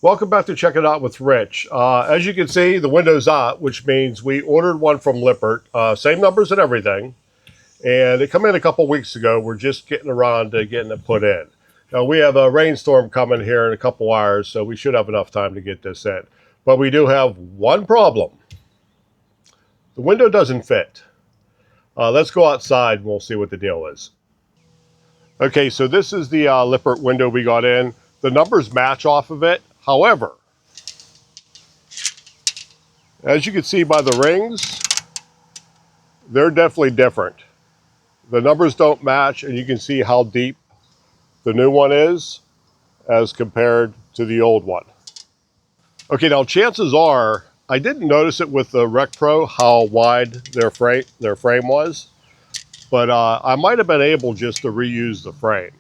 Welcome back to Check It Out with Rich. As you can see, the window's out, which means we ordered one from Lippert. Same numbers and everything. And it came in a couple weeks ago. We're just getting around to getting it put in. Now, we have a rainstorm coming here in a couple hours, so we should have enough time to get this in. But we do have one problem. The window doesn't fit. Let's go outside and we'll see what the deal is. Okay, so this is the Lippert window we got in. The numbers match off of it. However, as you can see by the rings, they're definitely different. The numbers don't match, and you can see how deep the new one is as compared to the old one. Okay, now chances are, I didn't notice it with the RecPro how wide their frame was, but I might have been able just to reuse the frame.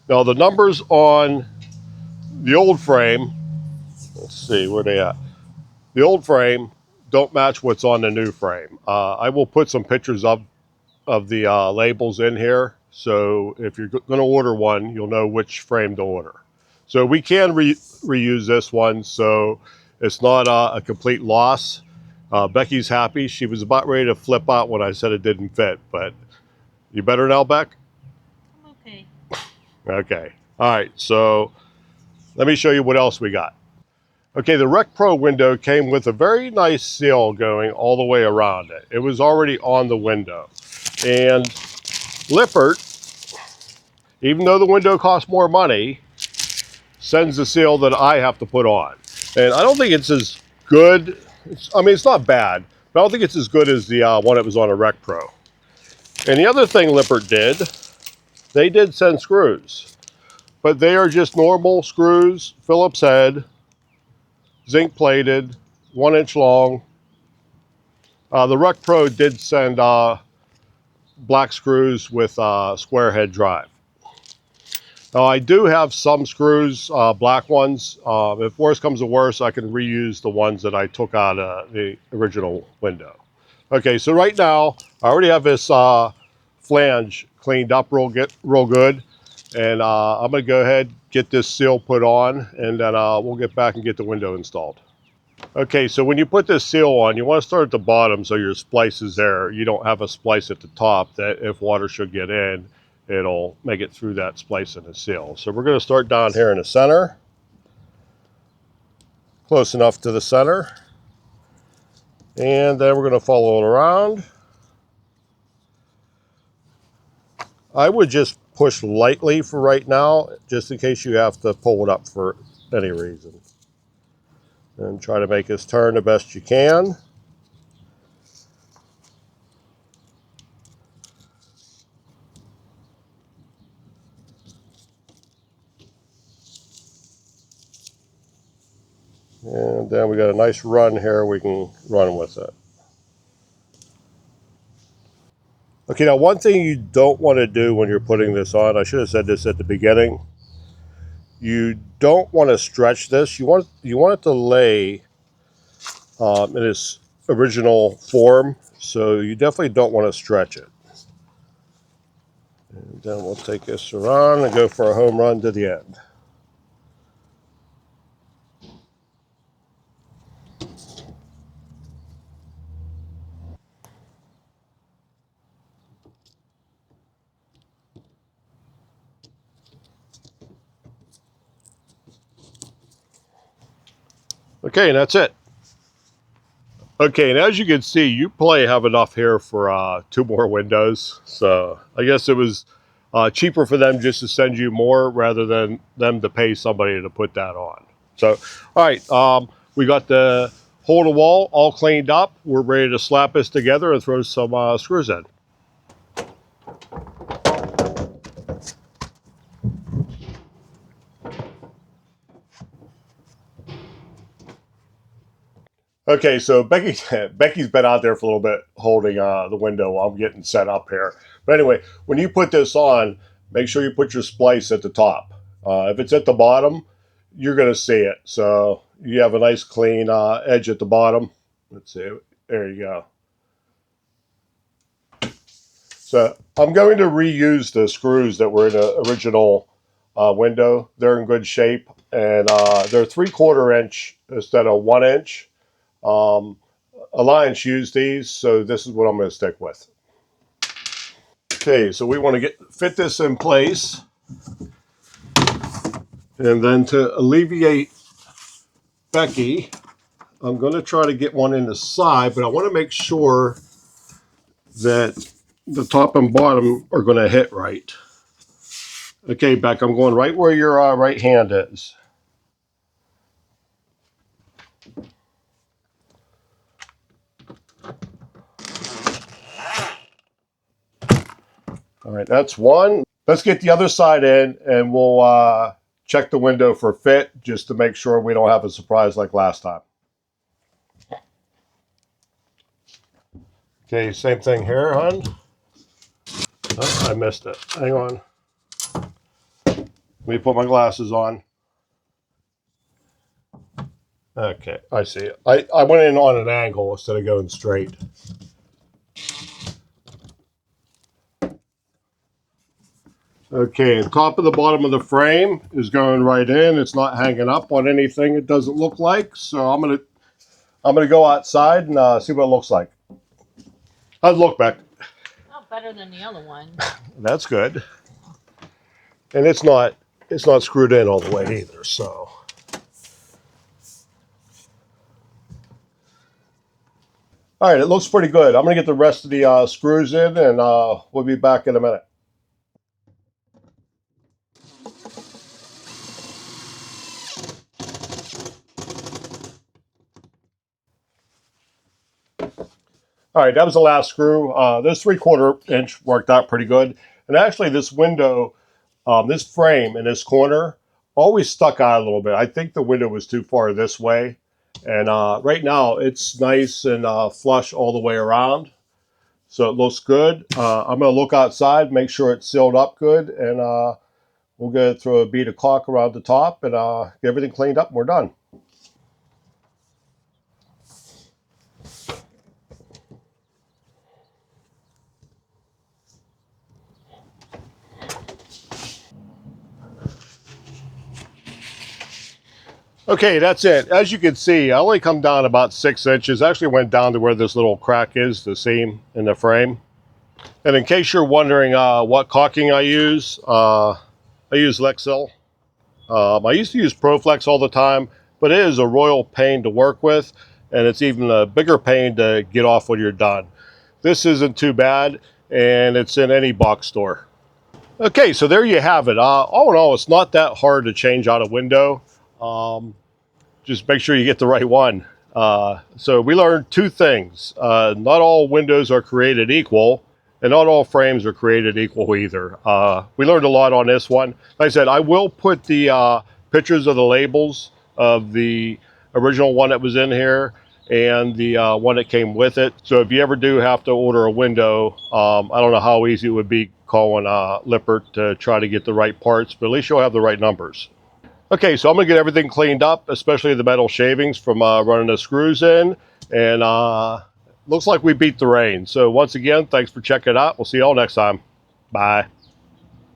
Now the numbers on the old frame, let's see, where they at? The old frame don't match what's on the new frame. I will put some pictures of the labels in here, so if you're going to order one, you'll know which frame to order. So we can reuse this one, so it's not a complete loss. Becky's happy. She was about ready to flip out when I said it didn't fit, but you better now, Beck? I'm okay. Okay. All right, so let me show you what else we got. Okay, the RecPro window came with a very nice seal going all the way around it. It was already on the window. And Lippert, even though the window costs more money, sends the seal that I have to put on. And I don't think it's as good. I mean, it's not bad, but I don't think it's as good as the one that was on a RecPro. And the other thing Lippert did, they did send screws. But they are just normal screws, Phillips head, zinc plated, 1 inch long. The RecPro did send black screws with square head drive. Now I do have some screws, black ones. If worse comes to worse, I can reuse the ones that I took out of the original window. Okay, so right now I already have this flange cleaned up real good. And I'm going to go ahead, get this seal put on, and then we'll get back and get the window installed. Okay, so when you put this seal on, you want to start at the bottom so your splice is there. You don't have a splice at the top that if water should get in, it'll make it through that splice in the seal. So we're going to start down here in the center, close enough to the center. And then we're going to follow it around. I would just push lightly for right now, just in case you have to pull it up for any reason. And try to make this turn the best you can. And then we got a nice run here, we can run with it. Okay, now one thing you don't want to do when you're putting this on, I should have said this at the beginning, you don't want to stretch this. You want it to lay in its original form, so you definitely don't want to stretch it. And then we'll take this around and go for a home run to the end. Okay, and that's it. Okay, and as you can see, you probably have enough here for 2 more windows. So I guess it was cheaper for them just to send you more rather than them to pay somebody to put that on. So, all right, we got the hole in the wall all cleaned up. We're ready to slap this together and throw some screws in. Okay, so Becky's been out there for a little bit holding the window while I'm getting set up here. But anyway, when you put this on, make sure you put your splice at the top. If it's at the bottom, you're going to see it. So you have a nice clean edge at the bottom. Let's see. There you go. So I'm going to reuse the screws that were in the original window. They're in good shape. and they're 3/4 inch instead of 1 inch. Alliance used these, so this is what I'm going to stick with. Okay, so we want to fit this in place, and then to alleviate Becky, I'm going to try to get one in the side, but I want to make sure that the top and bottom are going to hit right. Okay, Beck, I'm going right where your right hand is. All right, that's one. Let's get the other side in, and we'll check the window for fit, just to make sure we don't have a surprise like last time. Okay, same thing here, hon. Oh, I missed it. Hang on. Let me put my glasses on. Okay, I see it. I went in on an angle instead of going straight. Okay, the top of the bottom of the frame is going right in. It's not hanging up on anything, it doesn't look like. So I'm gonna go outside and see what it looks like. How's it look, Beck? Oh, better than the other one. That's good. And it's not screwed in all the way either, so. All right, it looks pretty good. I'm gonna get the rest of the screws in, and we'll be back in a minute. All right, that was the last screw. This 3/4 inch worked out pretty good. And actually this window, this frame in this corner always stuck out a little bit. I think the window was too far this way. And right now it's nice and flush all the way around. So it looks good. I'm gonna look outside, make sure it's sealed up good, and we'll go throw a bead of caulk around the top and get everything cleaned up and we're done. Okay, that's it. As you can see, I only come down about 6 inches. I actually went down to where this little crack is, the seam in the frame. And in case you're wondering what caulking I use Lexel. I used to use ProFlex all the time, but it is a royal pain to work with, and it's even a bigger pain to get off when you're done. This isn't too bad, and it's in any box store. Okay, so there you have it. All in all, it's not that hard to change out a window. Just make sure you get the right one. So we learned two things. Not all windows are created equal, and not all frames are created equal either. We learned a lot on this one. Like I said, I will put the pictures of the labels of the original one that was in here and the one that came with it. So if you ever do have to order a window, I don't know how easy it would be calling Lippert to try to get the right parts, but at least you'll have the right numbers. Okay, so I'm gonna get everything cleaned up, especially the metal shavings from running the screws in, and looks like we beat the rain. So once again, thanks for checking it out. We'll see you all next time. Bye.